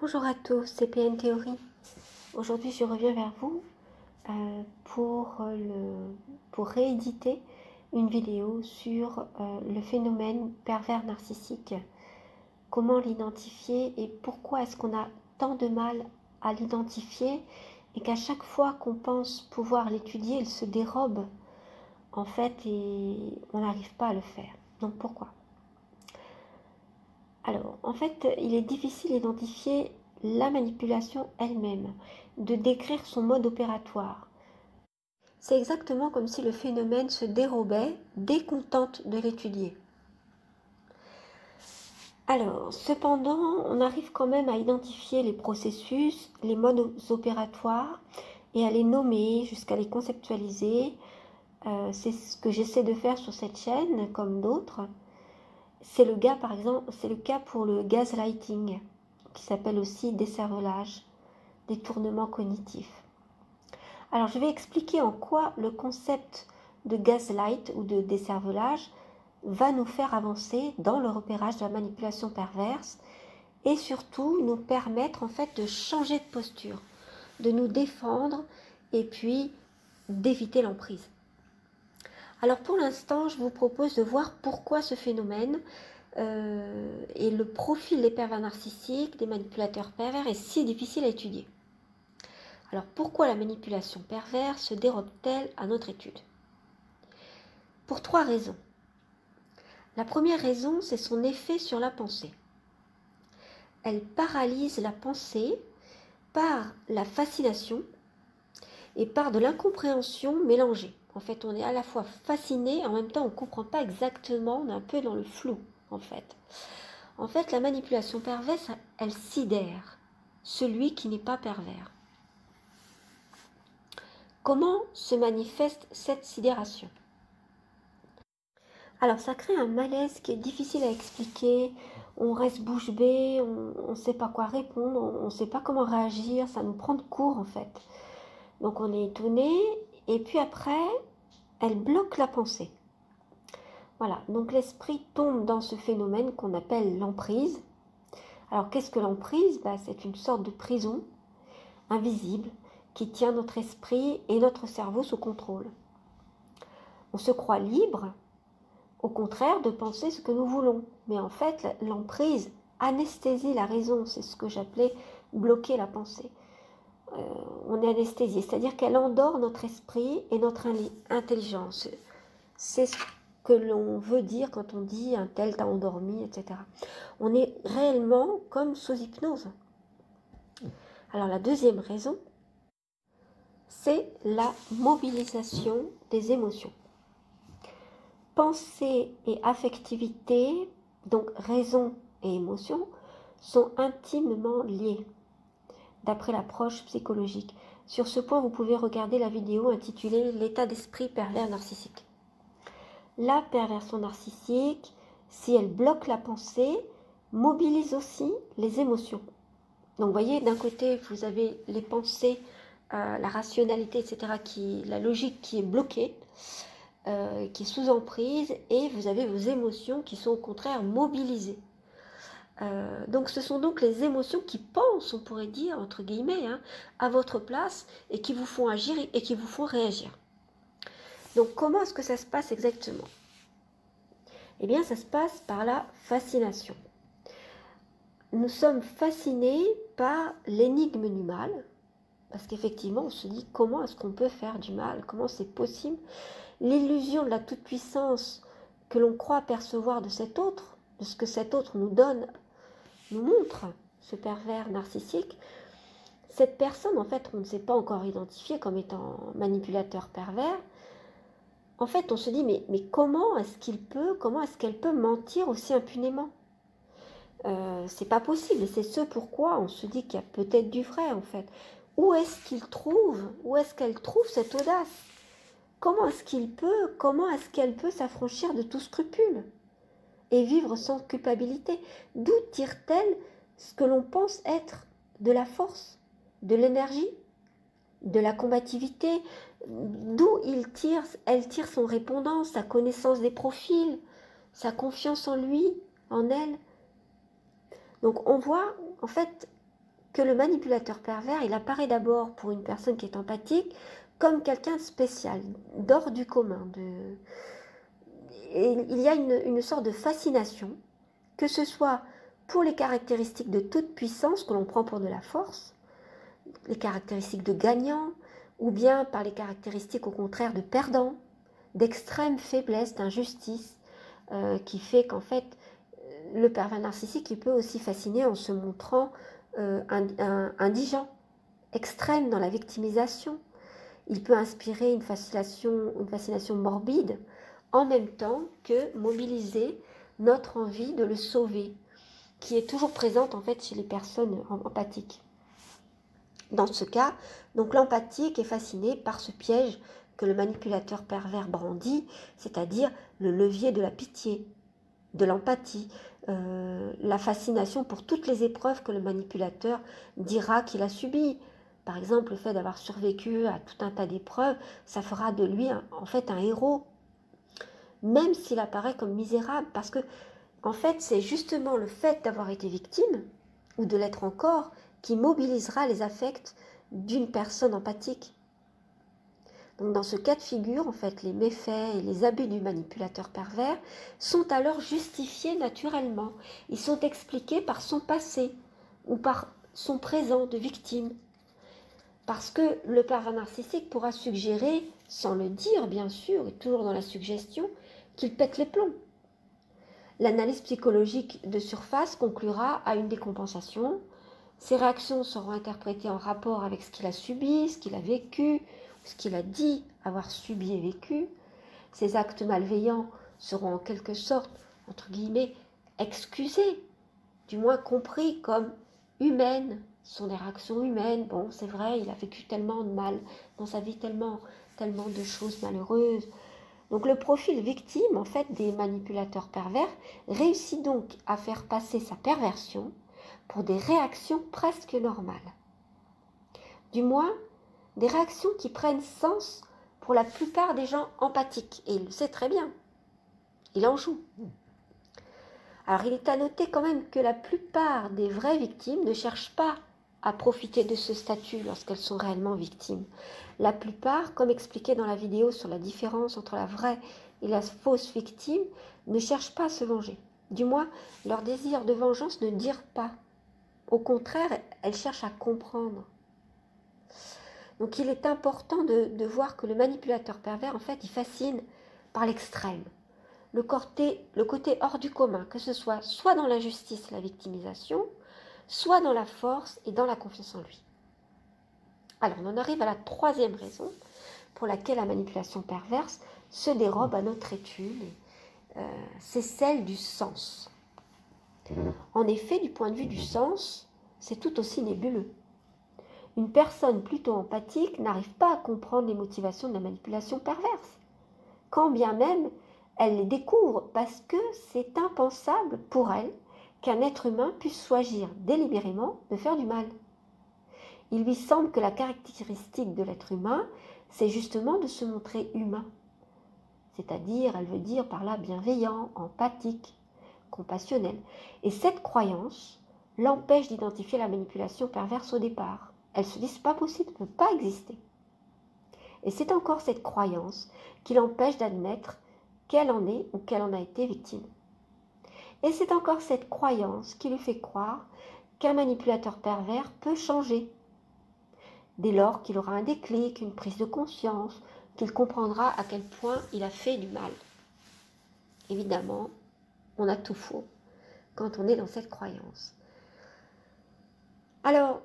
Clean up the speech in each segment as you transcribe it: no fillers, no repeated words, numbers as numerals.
Bonjour à tous, c'est PN Théorie. Aujourd'hui, je reviens vers vous pour rééditer une vidéo sur le phénomène pervers narcissique. Comment l'identifier et pourquoi est-ce qu'on a tant de mal à l'identifier et qu'à chaque fois qu'on pense pouvoir l'étudier, il se dérobe en fait et on n'arrive pas à le faire. Donc pourquoi ? Alors, en fait, il est difficile d'identifier la manipulation elle-même, de décrire son mode opératoire. C'est exactement comme si le phénomène se dérobait dès qu'on tente de l'étudier. Alors, cependant, on arrive quand même à identifier les processus, les modes opératoires et à les nommer jusqu'à les conceptualiser. C'est ce que j'essaie de faire sur cette chaîne, comme d'autres. C'est le cas, par exemple, c'est le cas pour le gaslighting, qui s'appelle aussi décervelage, détournement cognitif. Alors, je vais expliquer en quoi le concept de gaslight ou de décervelage va nous faire avancer dans le repérage de la manipulation perverse et surtout nous permettre en fait de changer de posture, de nous défendre et puis d'éviter l'emprise. Alors pour l'instant, je vous propose de voir pourquoi ce phénomène et le profil des pervers narcissiques, des manipulateurs pervers est si difficile à étudier. Alors pourquoi la manipulation perverse se dérobe-t-elle à notre étude? Pour 3 raisons. La première raison, c'est son effet sur la pensée. Elle paralyse la pensée par la fascination et par de l'incompréhension mélangée. En fait, on est à la fois fasciné, en même temps, on ne comprend pas exactement, on est un peu dans le flou, en fait. En fait, la manipulation perverse, elle sidère celui qui n'est pas pervers. Comment se manifeste cette sidération? Alors, ça crée un malaise qui est difficile à expliquer. On reste bouche bée, on ne sait pas quoi répondre, on ne sait pas comment réagir, ça nous prend de court, en fait. Donc, on est étonné, et puis après, elle bloque la pensée. Voilà, donc l'esprit tombe dans ce phénomène qu'on appelle l'emprise. Alors, qu'est-ce que l'emprise? C'est une sorte de prison invisible qui tient notre esprit et notre cerveau sous contrôle. On se croit libre, au contraire, de penser ce que nous voulons. Mais en fait, l'emprise anesthésie la raison. C'est ce que j'appelais bloquer la pensée. On est anesthésié, c'est-à-dire qu'elle endort notre esprit et notre intelligence. C'est ce que l'on veut dire quand on dit un tel t'a endormi, etc. On est réellement comme sous hypnose. Alors la deuxième raison, c'est la mobilisation des émotions. Pensée et affectivité, donc raison et émotion, sont intimement liées, d'après l'approche psychologique. Sur ce point, vous pouvez regarder la vidéo intitulée « L'état d'esprit pervers narcissique ». La perversion narcissique, si elle bloque la pensée, mobilise aussi les émotions. Donc, vous voyez, d'un côté, vous avez les pensées, la rationalité, etc., la logique qui est bloquée, qui est sous emprise, et vous avez vos émotions qui sont au contraire mobilisées. Donc ce sont donc les émotions qui pensent, on pourrait dire, entre guillemets, à votre place, et qui vous font agir et qui vous font réagir. Donc comment est-ce que ça se passe exactement? Eh bien ça se passe par la fascination. Nous sommes fascinés par l'énigme du mal, parce qu'effectivement on se dit comment est-ce qu'on peut faire du mal, comment c'est possible. L'illusion de la toute-puissance que l'on croit percevoir de cet autre, de ce que cet autre nous donne, nous montre, ce pervers narcissique. Cette personne, en fait, on ne s'est pas encore identifié comme étant manipulateur pervers. En fait, on se dit, mais comment est-ce qu'elle peut mentir aussi impunément? C'est pas possible, et c'est ce pourquoi on se dit qu'il y a peut-être du vrai, en fait. Où est-ce qu'elle trouve cette audace? Comment est-ce qu'elle peut s'affranchir de tout scrupule et vivre sans culpabilité? D'où tire-t-elle ce que l'on pense être de la force, de l'énergie, de la combativité? D'où elle tire son répondant, sa connaissance des profils, sa confiance en lui, en elle? Donc on voit en fait que le manipulateur pervers, il apparaît d'abord pour une personne qui est empathique comme quelqu'un de spécial, d'hors du commun. Et il y a une sorte de fascination, que ce soit pour les caractéristiques de toute puissance que l'on prend pour de la force, les caractéristiques de gagnant, ou bien par les caractéristiques au contraire de perdant, d'extrême faiblesse, d'injustice, qui fait qu'en fait, le pervers narcissique, il peut aussi fasciner en se montrant indigent, extrême dans la victimisation. Il peut inspirer une fascination morbide, en même temps que mobiliser notre envie de le sauver, qui est toujours présente en fait chez les personnes empathiques. Dans ce cas, donc l'empathique est fasciné par ce piège que le manipulateur pervers brandit, c'est-à-dire le levier de la pitié, de l'empathie, la fascination pour toutes les épreuves que le manipulateur dira qu'il a subies. Par exemple, le fait d'avoir survécu à tout un tas d'épreuves, ça fera de lui en fait un héros, même s'il apparaît comme misérable, parce que en fait, c'est justement le fait d'avoir été victime, ou de l'être encore, qui mobilisera les affects d'une personne empathique. Donc dans ce cas de figure, en fait, les méfaits et les abus du manipulateur pervers sont alors justifiés naturellement. Ils sont expliqués par son passé ou par son présent de victime. Parce que le pervers narcissique pourra suggérer, sans le dire bien sûr, et toujours dans la suggestion, qu'il pète les plombs. L'analyse psychologique de surface conclura à une décompensation. Ses réactions seront interprétées en rapport avec ce qu'il a subi, ce qu'il a vécu, ce qu'il a dit avoir subi et vécu. Ses actes malveillants seront en quelque sorte, entre guillemets, excusés, du moins compris comme humaines. Ce sont des réactions humaines. Bon, c'est vrai, il a vécu tellement de mal dans sa vie, tellement de choses malheureuses. Donc le profil victime, en fait, des manipulateurs pervers réussit donc à faire passer sa perversion pour des réactions presque normales. Du moins, des réactions qui prennent sens pour la plupart des gens empathiques. Et il le sait très bien. Il en joue. Alors il est à noter quand même que la plupart des vraies victimes ne cherchent pas à profiter de ce statut lorsqu'elles sont réellement victimes. La plupart, comme expliqué dans la vidéo sur la différence entre la vraie et la fausse victime, ne cherchent pas à se venger. Du moins, leur désir de vengeance ne dure pas. Au contraire, elles cherchent à comprendre. Donc il est important de voir que le manipulateur pervers, en fait, il fascine par l'extrême. Le côté hors du commun, que ce soit dans l'injustice, la victimisation, soit dans la force et dans la confiance en lui. Alors, on en arrive à la troisième raison pour laquelle la manipulation perverse se dérobe à notre étude, c'est celle du sens. En effet, du point de vue du sens, c'est tout aussi nébuleux. Une personne plutôt empathique n'arrive pas à comprendre les motivations de la manipulation perverse, quand bien même elle les découvre, parce que c'est impensable pour elle qu'un être humain puisse choisir délibérément de faire du mal. Il lui semble que la caractéristique de l'être humain, c'est justement de se montrer humain. C'est-à-dire, elle veut dire par là bienveillant, empathique, compassionnel. Et cette croyance l'empêche d'identifier la manipulation perverse au départ. Elle se dit, c'est pas possible, ça ne peut pas exister. Et c'est encore cette croyance qui l'empêche d'admettre qu'elle en est ou qu'elle en a été victime. Et c'est encore cette croyance qui lui fait croire qu'un manipulateur pervers peut changer. Dès lors qu'il aura un déclic, une prise de conscience, qu'il comprendra à quel point il a fait du mal. Évidemment, on a tout faux quand on est dans cette croyance. Alors,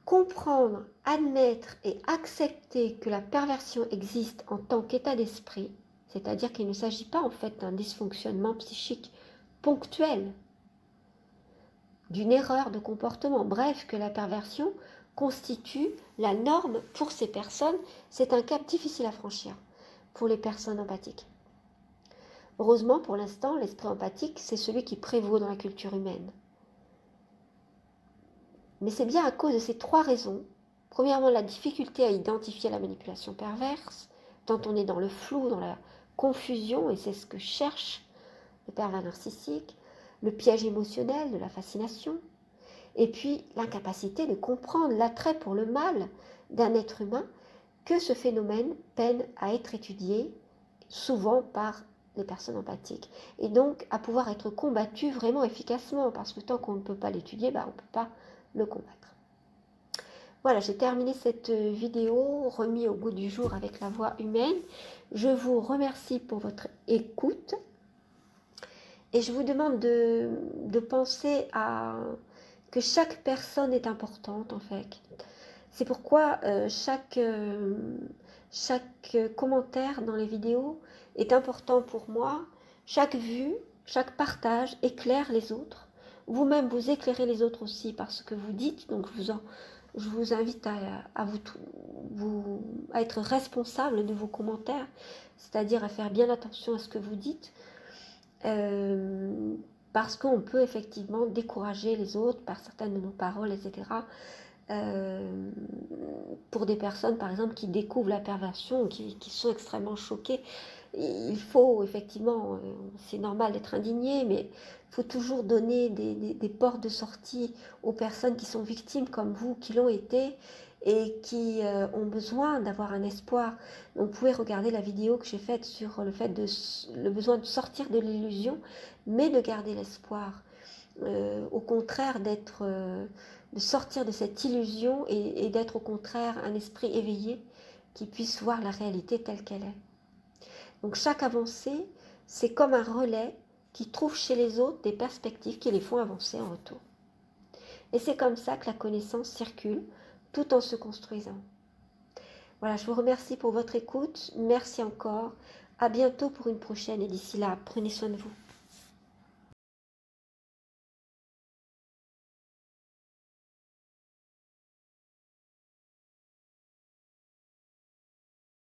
comprendre, admettre et accepter que la perversion existe en tant qu'état d'esprit, c'est-à-dire qu'il ne s'agit pas en fait d'un dysfonctionnement psychique ponctuel, d'une erreur de comportement, bref, que la perversion constitue la norme pour ces personnes, c'est un cap difficile à franchir pour les personnes empathiques. Heureusement, pour l'instant, l'esprit empathique, c'est celui qui prévaut dans la culture humaine. Mais c'est bien à cause de ces trois raisons. Premièrement, la difficulté à identifier la manipulation perverse, tant on est dans le flou, dans la confusion, et c'est ce que cherche le pervers narcissique, le piège émotionnel de la fascination, et puis l'incapacité de comprendre l'attrait pour le mal d'un être humain, que ce phénomène peine à être étudié, souvent par les personnes empathiques, et donc à pouvoir être combattu vraiment efficacement, parce que tant qu'on ne peut pas l'étudier, on ne peut pas le combattre. Voilà, j'ai terminé cette vidéo, remis au goût du jour avec la voix humaine. Je vous remercie pour votre écoute et je vous demande de penser à que chaque personne est importante en fait. C'est pourquoi chaque commentaire dans les vidéos est important pour moi. Chaque vue, chaque partage éclaire les autres. Vous-même, vous éclairez les autres aussi par ce que vous dites. Donc, je vous invite à être responsable de vos commentaires, c'est-à-dire à faire bien attention à ce que vous dites. Parce qu'on peut effectivement décourager les autres par certaines de nos paroles, etc. Pour des personnes, par exemple, qui découvrent la perversion, qui sont extrêmement choquées, il faut effectivement, c'est normal d'être indigné, mais il faut toujours donner des portes de sortie aux personnes qui sont victimes comme vous, qui l'ont été, et qui ont besoin d'avoir un espoir. Donc, vous pouvez regarder la vidéo que j'ai faite sur le besoin de sortir de l'illusion, mais de garder l'espoir. Au contraire de sortir de cette illusion et d'être au contraire un esprit éveillé qui puisse voir la réalité telle qu'elle est. Donc chaque avancée, c'est comme un relais qui trouve chez les autres des perspectives qui les font avancer en retour. Et c'est comme ça que la connaissance circule tout en se construisant. Voilà, je vous remercie pour votre écoute. Merci encore. À bientôt pour une prochaine et d'ici là, prenez soin de vous.